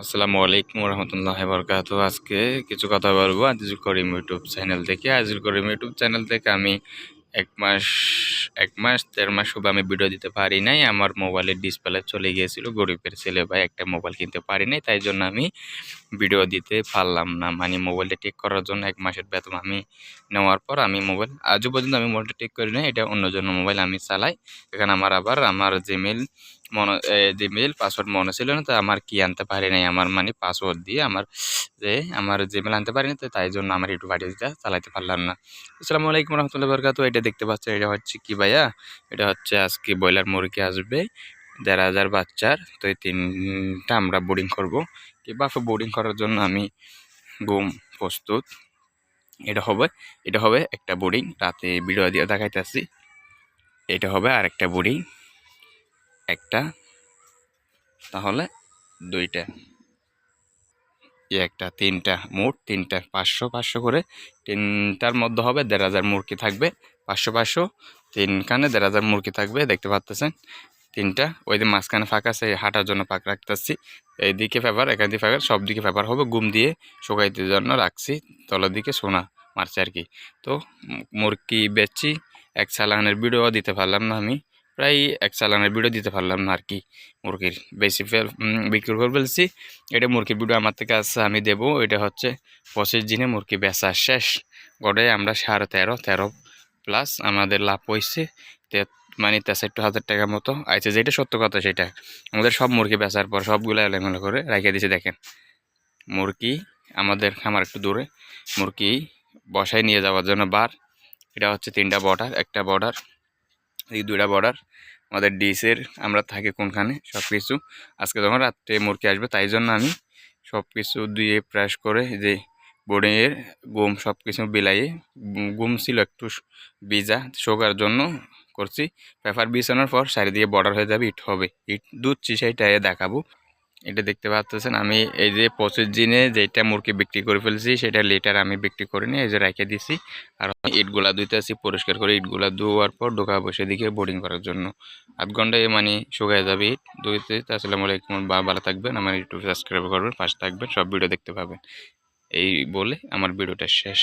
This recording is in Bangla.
আসসালামু আলাইকুম রহমতুল্লাহি বরকাতুহু। আজকে কিছু কথা বলবো আজিজুল করিম ইউটিউব চ্যানেল থেকে। আজিজুল করিম ইউটিউব চ্যানেল থেকে আমি এক মাস 1 মাস 1.5 মাস হবে আমি ভিডিও দিতে পারি নাই। আমার মোবাইলের ডিসপ্লে চলে গিয়েছিল। গরিবের ছেলে ভাই একটা মোবাইল কিনতে পারি নাই, তাই জন্য আমি ভিডিও দিতে পারলাম না। মানে মোবাইলটা ঠিক করার জন্য 1 মাসের বেতন আমি নেওয়ার পর আমি মোবাইল আজও পর্যন্ত আমি মোবাইলটা ঠিক করি নাই। এটা অন্য জন্য মোবাইল আমি চালাই। এখানে আমার জিমেইল পাসওয়ার্ড মনে ছিল না, তো আমার কি আনতে পারি নাই। আমার মানে পাসওয়ার্ড দিয়ে আমার জিমেইল আনতে পারিনি, তো তাই জন্য আমার ইউটিউব আইডিটা চালাইতে পারলাম না। আসসালামু আলাইকুম রহমতুল্লাহি বরকাতুহু। এটা দেখতে পাচ্ছেন, এটা হচ্ছে কি ভাইয়া? এটা হচ্ছে আজকে ব্রয়লার মুরগি আসবে 1,500 বাচ্চার। তো এই 3টা আমরা বোর্ডিং করব। কিভাবে বোর্ডিং করার জন্য আমি ঘুম প্রস্তুত। এটা হবে একটা বোর্ডিং, রাতে ভিডিও দিয়ে দেখাইতেছি। এটা হবে আর একটা বোর্ডিং, একটা, তাহলে 2টা, একটা, 3টা, মোট 3টা, 500 করে। 3টার মধ্যে হবে 1,500 মুরগি থাকবে। 500 3খানে 1,500 মুরগি থাকবে, দেখতে পাচ্ছেন। 3টা, ওই যে মাঝখানে ফাঁকা আছে, হাঁটার জন্য ফাঁক রাখতেছি। এইদিকে পেপার, এখান দিয়ে পেপার, সব দিকে পেপার হবে। ঘুম দিয়ে শুকাইতে জন্য রাখছি, তলের দিকে সোনা মারছে আর কি। তো মুরগি বেচছি, 1 চালানের ভিডিও দিতে পারলাম না আমি। প্রায় 1 চালানের ভিডিও দিতে পারলাম না আর কি। মুরগির বিক্রি করে ফেলছি। এটা মুরগির ভিডিও আমার থেকে আসছে, আমি দেবো। এটা হচ্ছে 25 দিনে মুরগি বেচা শেষ। গড়ে আমরা 13.5 প্লাস আমাদের লাভ হয়েছে। মানে 63,000 টাকার মতো আইছে, যেটা সত্য কথা সেটা। আমাদের সব মুরগি বেচার পর সবগুলো এলোমেলো করে রেখে দিয়েছে। দেখেন মুরগি, আমাদের খামার একটু দূরে, মুরগি বসায় নিয়ে যাওয়ার জন্য এটা হচ্ছে 3টা বর্ডার, একটা বর্ডার, এই 2টা বর্ডার। আমাদের ডিসের আমরা থাকি কোনখানে সব কিছু। আজকে যখন রাত্রে মুরগি আসবে, তাই জন্য আমি সব কিছু দিয়ে প্রেস করে যে বোর্ডিংয়ের গম সব কিছু বিলাইয়ে, গম ছিল একটু ভিজা, শোকার জন্য করছি। পেপার বিছানোর পর চারিদিকে বর্ডার হয়ে যাবে, ইট হবে। ইট দুধছি, সেইটাই দেখাবো। এটা দেখতে পাচ্ছেন, আমি এই যে 25 দিনে যেটা মুরগি বিক্রি করে ফেলছি, সেটা লিটার আমি বিক্রি করিনি, এই যে রেখে দিছি। আর ইটগুলা ধুইতেছি, পরিষ্কার করে ইটগুলা ধোয়ার পর ঢোকা বসে দিকে বোর্ডিং করার জন্য। 8 ঘন্টায় মানে শুকায় যাবে ইট ধুইতে। আসসালামু আলাইকুম, ভালো থাকবেন, আমার ইউটিউব সাবস্ক্রাইব করবেন, পাশে থাকবেন, সব ভিডিও দেখতে পাবেন। এই বলে আমার ভিডিওটা শেষ।